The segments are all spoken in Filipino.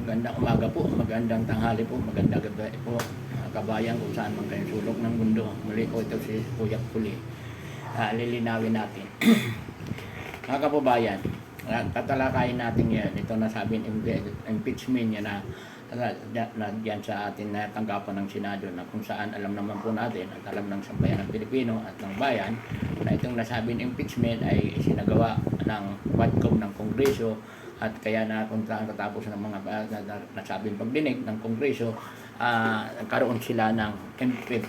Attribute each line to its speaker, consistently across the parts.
Speaker 1: Magandang umaga po, magandang tanghali po, magandang gabi po, kabayan kung saan man kayong sulok ng mundo. Muli po ito si Kuya Puli. Lilinawin natin. Mga kababayan, tatalakayin natin yan. Ito na sabi impeachment yan na diyan sa atin na tanggapan ng Senado, na kung saan alam naman po natin at alam ng sambayan ng Pilipino at ng bayan na itong nasabing impeachment ay sinagawa ng Quadcom ng Kongreso, at kaya na kung saan katapos ng mga nasabing pagdinig ng Kongreso, nagkaroon sila ng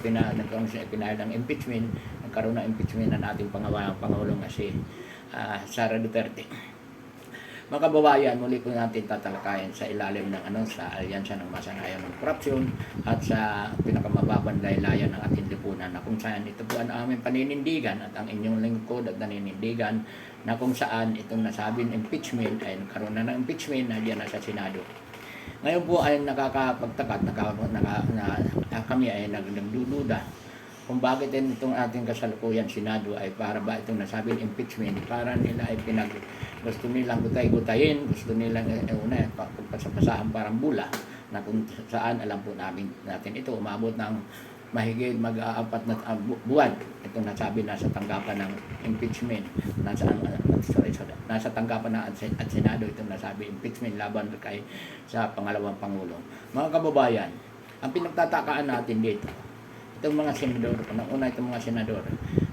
Speaker 1: pinahal ng impeachment, nagkaroon ng impeachment ng ating Pangulong na si Sara Duterte. Mga kababayan, muli po natin tatalakayin sa ilalim ng sa alyansa ng masanayan ng korupsyon at sa pinakamababang laylayan ng ating lipunan, na kung saan ito po ang aming paninindigan at ang inyong lingkod at naninindigan, na kung saan itong nasabing impeachment ay nagkaroon na ng impeachment na diyan na sa Senado. Ngayon po ay nakakapagtaka at kami ay nagdududa kung bakit itong ating kasalukuyan Senado ay para ba itong nasabing impeachment, para nila ay gusto nilang gutay-gutayin, gusto nilang pagpasapasahan parang bula, na kung saan alam po natin ito umabot ng mahigit mag-aapat na buwan itong nasabi nasa tanggapan ng impeachment, nasa tanggapan ng at Senado itong nasabi impeachment laban kay sa pangalawang Pangulo. Mga kababayan, ang pinagtatakaan natin dito, itong mga senador, una itong mga senador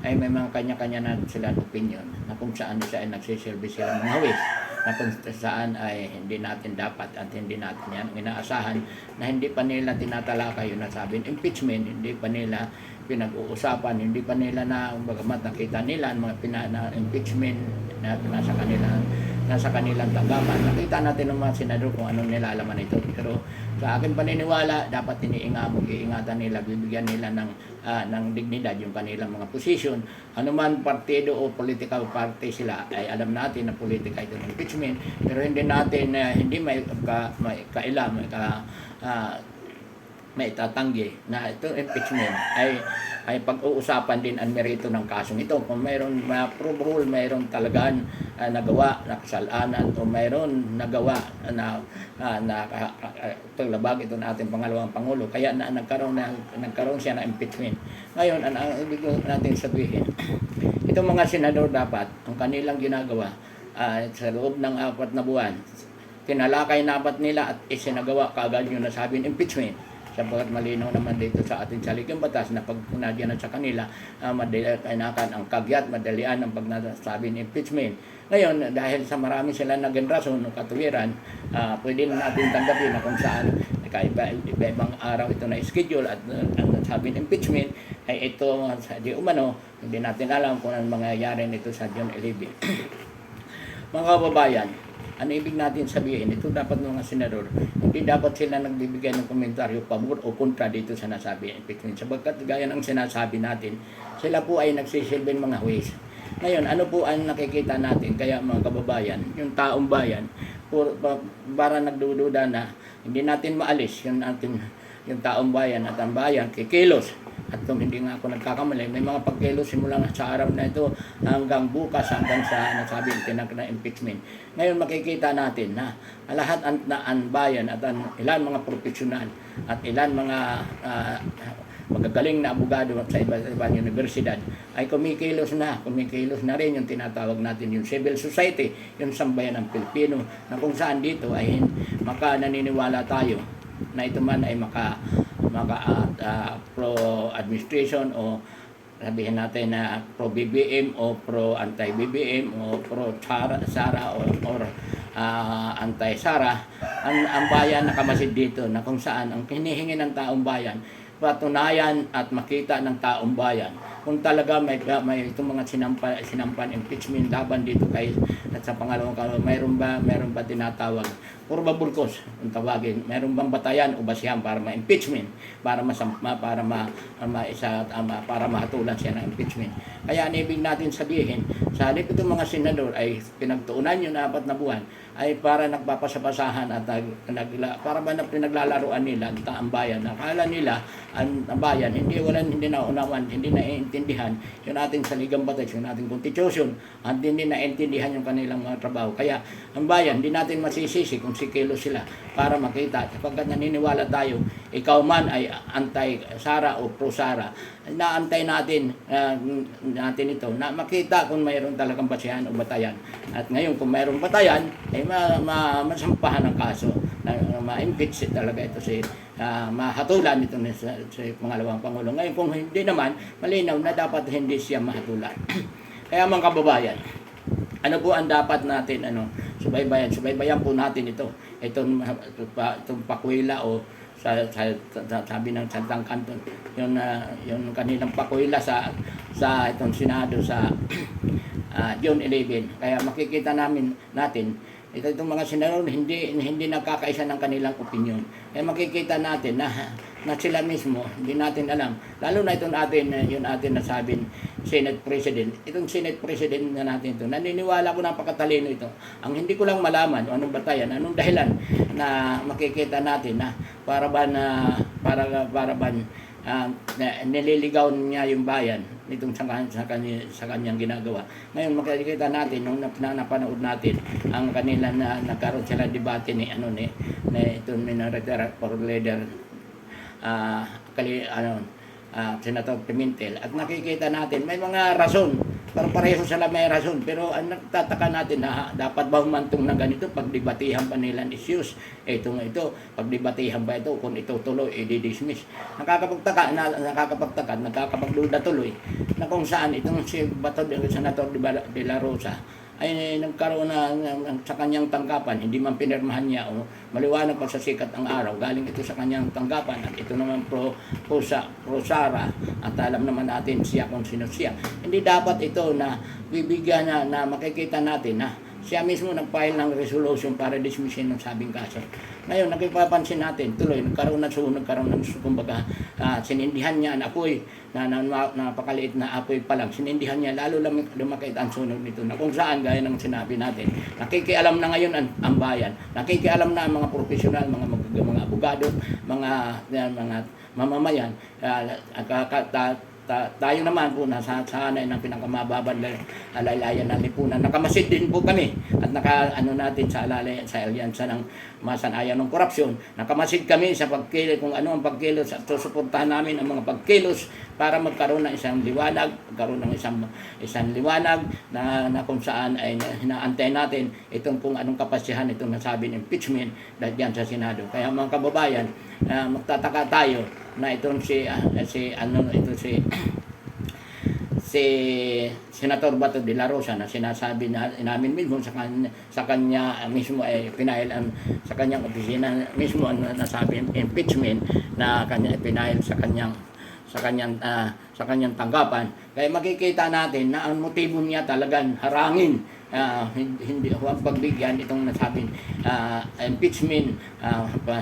Speaker 1: ay may mga kanya-kanya na sila opinion, na kung saan siya ay nagsisilbi sila ng hawis, na kung saan ay hindi natin dapat at hindi natin yan inaasahan, na hindi pa nila tinatalakay yung nasabing impeachment, hindi pa nila pinag-uusapan, hindi pa nila na bagamat nakita nila ang mga impeachment na nasa kanilang tanggapan. Nakita natin ng mga senador kung anong nilalaman ito. Pero sa akin paniniwala, dapat iingatan nila, bibigyan nila ng dignidad yung kanilang mga posisyon. Ano man partido o political party sila, ay alam natin na politika ito ng impeachment. Pero hindi natin, hindi may tatanggi na ito impeachment ay pag-uusapan din ang merito ng kasong ito. Kung mayroon ma-approve, mayroon talagang nagawa na kasalanan, o mayroon nagawa na labag ito na ating pangalawang Pangulo, kaya nagkaroon siya ng impeachment. Ngayon, ang ibig natin sabihin, itong mga senador dapat, ang kanilang ginagawa sa loob ng 4 na buwan, tinalakay na dapat nila at isinagawa kaagad yung nasabing impeachment. Sapagkat malinaw naman dito sa ating saligang batas na pag nadyan sa kanila, kailangan ang kagyat, madalian ang pagnasabi ng impeachment. Ngayon, dahil sa marami sila naging rason o katuwiran, pwede na natin tanggapin na kung saan iba-ibang araw ito na schedule at ang nasabing impeachment ay ito sa di umano, hindi natin alam kung anong mangyayari nito sa June 11. Mga kababayan, ano ibig natin sabihin? Ito dapat mga senador, hindi dapat sila nagbibigay ng komentaryo pabor o kontra dito sa nasabi impeachment. Sabagkat gaya ng sinasabi natin, sila po ay nagsisilbing mga huwis. Ngayon, ano po ang nakikita natin? Kaya mga kababayan, yung taong bayan, para nagdududa na hindi natin maalis yung taong bayan at ang bayan kikilos. At kung hindi nga ako nagkakamali, may mga pagkilos simula sa araw na ito hanggang bukas, hanggang sa nasabi na impeachment. Ngayon makikita natin na lahat ang bayan at ang ilan mga profesional at ilan mga magagaling na abogado sa iba-ibang universidad ay kumikilos na rin yung tinatawag natin yung civil society, yung sambayan ng Pilipino, na kung saan dito ay naniniwala tayo na ito man ay pro-administration o sabihin natin na pro-BBM o pro-anti-BBM o pro-Sara or anti-Sara, ang bayan nakamasid dito, na kung saan ang hinihingi ng taong bayan, patunayan at makita ng taong bayan kung talaga may itong mga sinampan impeachment laban dito kay at sa pangalawang mayroon ba tinatawag probable cause kung tawagin, mayroon bang batayan o basihan para ma-impeachment, para mahatulan siya ng impeachment. Kaya ang ibig natin sabihin, sa halip itong mga senador ay pinagtuunan yung 4 na buwan ay para nagpapasapasahan at para ba na pinaglalaruan nila ang bayan. Akala nila ang bayan hindi nauunawan, hindi naiintindihan yung ating saligang batas, yung ating constitution, at hindi naiintindihan yung kanilang mga trabaho. Kaya ang bayan, hindi natin masisisi kung sikilos sila para makita. Kapag naniniwala tayo, ikaw man ay anti-Sara o pro-Sara, naantay natin ito na makita kung mayroon talagang basihan o batayan. At ngayon kung mayroong batayan, ay masampahan ng kaso na ma-impeach talaga ito si mahatulan ito sa pangalawang Pangulo. Ngayon kung hindi naman, malinaw na dapat hindi siya mahatulan. Kaya mga kababayan, ano po ang dapat natin subaybayan po natin itong pakwila o sabi ng Santang Kanton, yung kanilang pakwila sa itong Senado sa June 11. Kaya makikita natin itong mga senador hindi nagkakaisa ng kanilang opinion. Kaya makikita natin na sila mismo hindi natin alam. Lalo na yung atin nasabing Senate President. Itong Senate President na natin naniniwala ko napakatalino ito. Ang hindi ko lang malaman anong batayan, anong dahilan na makikita natin na para nililigaw niya yung bayan nitong sa kanyang ginagawa. Ngayon makikita natin nung napanood natin ang kanila na nagkaroon sila debate ni for leader Senator Pimentel, at nakikita natin may mga rason, pareho sila may rason, pero ang nagtataka natin na dapat ba humantong na ganito pagdebatihan pa nila issues ito pagdebatihan ba ito kung ito tuloy i-dismiss. Nakakapagduda tuloy na kung saan itong si Senator de la Rosa ay nagkaroon na sa kanyang tanggapan, hindi man pinirmahan niya o maliwanag pa sa sikat ang araw, galing ito sa kanyang tanggapan, at ito naman pro-Sara, at alam naman natin siya kung sino siya. Hindi dapat ito na bibigyan na makikita natin na siya mismo nag-file ng resolution para dismissin ng sabing kaso. Ngayon, nakipapansin natin, tuloy, nagkaroon ng kumbaga, sinindihan niya ang apoy, napakaliit na apoy pa lang, sinindihan niya, lalo lumakit ang sunog nito, na kung saan, gaya ng sinabi natin, nakikialam na ngayon ang bayan, nakikialam na ang mga profesional, mga abogado, mga mamamayan, tayo naman po nasasanay ng pinakamababang alaylayan ng lipunan. Nakamasid din po kami at natin sa alyansa ng masanayan ng korupsyon. Nakamasid kami sa pagkilos, kung ano ang pagkilos, at susuportahan namin ang mga pagkilos para magkaroon ng isang liwanag, isang liwanag na kung saan ay hinaantay natin itong kung anong kapasyahan itong nasabi ng impeachment dyan sa Senado. Kaya mga kababayan, magtataka tayo na itong si Senator Bato de la Rosa na sinasabi namin mismo sa kanya mismo ay pinahil sa kanyang opisina mismo ang nasabi impeachment na kanya pinahil sa kanyang tanggapan. Kaya makikita natin na ang motibo niya talagang harangin, hindi huwag pagbigyan itong nasabing impeachment,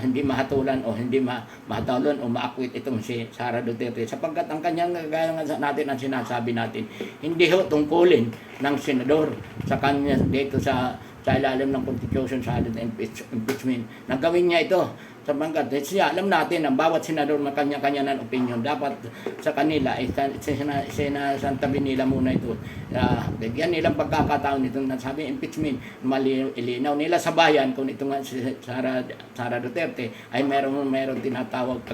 Speaker 1: hindi mahatulan o hindi mahatulan o maakwit itong si Sara Duterte, sapagkat ang kanyang gaya natin ang sinasabi natin, hindi ho tungkulin ng senador sa kanya dito sa ilalim ng constitution sa impeachment. Nagawin niya ito sapagkat siya, alam natin ang bawat senador na kanya-kanya ng opinion, dapat sa kanila sinasantabi nila muna ito, bigyan nilang pagkakataon itong nasabi impeachment, ilinaw nila sa bayan kung ito nga si Sara Duterte ay meron tinatawag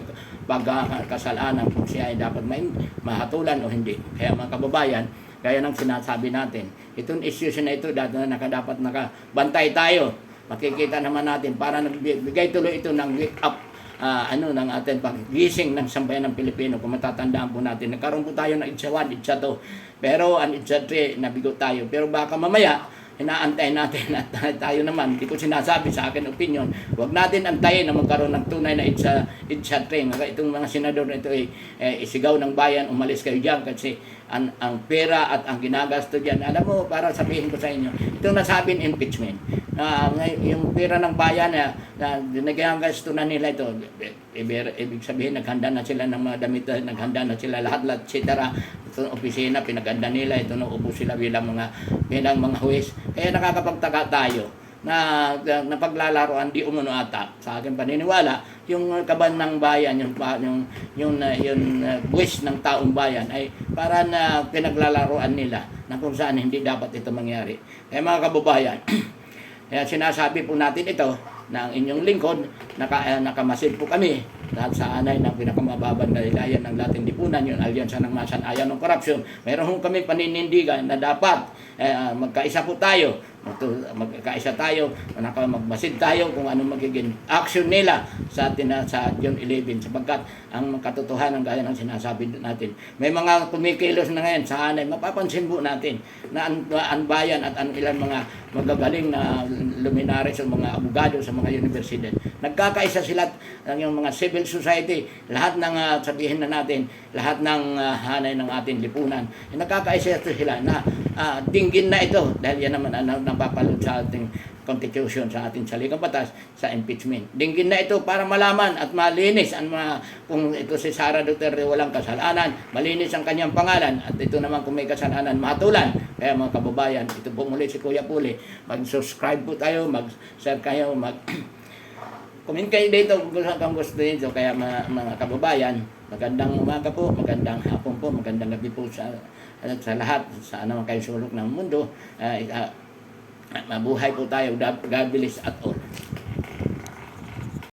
Speaker 1: pagkakasalanan kung siya ay dapat mahatulan o hindi. Kaya mga kababayan, gaya ng sinasabi natin, itong issues na ito dapat nakabantay tayo. Makikita naman natin para nagbigay tuloy ito ng wake up ng ating paggising ng sambayan ng Pilipino. Kung matatandaan po natin, nagkaroon po tayo ng IDSA 1, IDSA 2, pero ang IDSA 3 nabigo tayo. Pero baka mamaya inaantay natin at tayo naman, hindi ko sinasabi sa akin opinion, huwag natin antayin na magkaroon ng tunay na IDSA 3. Itong mga senador na ito ay isigaw ng bayan, umalis kayo dyan kasi ang pera at ang ginagasto dyan, alam mo, para sabihin ko sa inyo, itong nasabing impeachment, yung pera ng bayan na ginagasto na nila ito, ibig sabihin naghanda na sila ng mga damit, naghanda na sila lahat, etc. Itong opisina, pinaganda nila, ito naupo sila bilang mga huwes. Kaya nakakapagtaka tayo na paglalaroan di umano ata sa aking paniniwala yung kaban ng bayan yung buwis ng taong bayan ay para na pinaglalaroan nila na kung saan hindi dapat ito mangyari. Kaya mga kababayan, kaya sinasabi po natin ito na ang inyong lingkod, nakamasid po kami dahil sa anay ng pinakamababang dalilayan ng dating lipunan, yung alyansa ng masanayan ng korupsyon. Meron kami paninindigan na dapat magkaisa po tayo, magkaisa tayo, magmasid tayo kung ano magiging action nila sa June 11 sapagkat ang katotohanan gaya ng sinasabi natin. May mga kumikilos na ngayon sa anay, mapapansin po natin na ang bayan at ang ilang mga magagaling na luminaries o mga abogado sa mga universidad. Nagkakaisa sila yung mga civil society, lahat ng sabihin na natin, lahat ng hanay ng ating lipunan. Nagkakaisa sila na dinggin na ito dahil yan naman ang napapalod sa ating constitution, sa ating saligang batas, sa impeachment. Dinggin na ito para malaman at malinis kung ito si Sara Duterte walang kasalanan, malinis ang kanyang pangalan at ito naman kung may kasalanan, matulan. Kaya mga kababayan, ito po muli si Kuya Puli. Mag-subscribe po tayo, mag-share kayo, comment kayo dito kung gusto nito. Kaya mga kababayan, magandang umaga po, magandang hapon po, magandang gabi po sa lahat, sa anumang kayo sulok ng mundo. Mabuhay po tayo. God bless at all.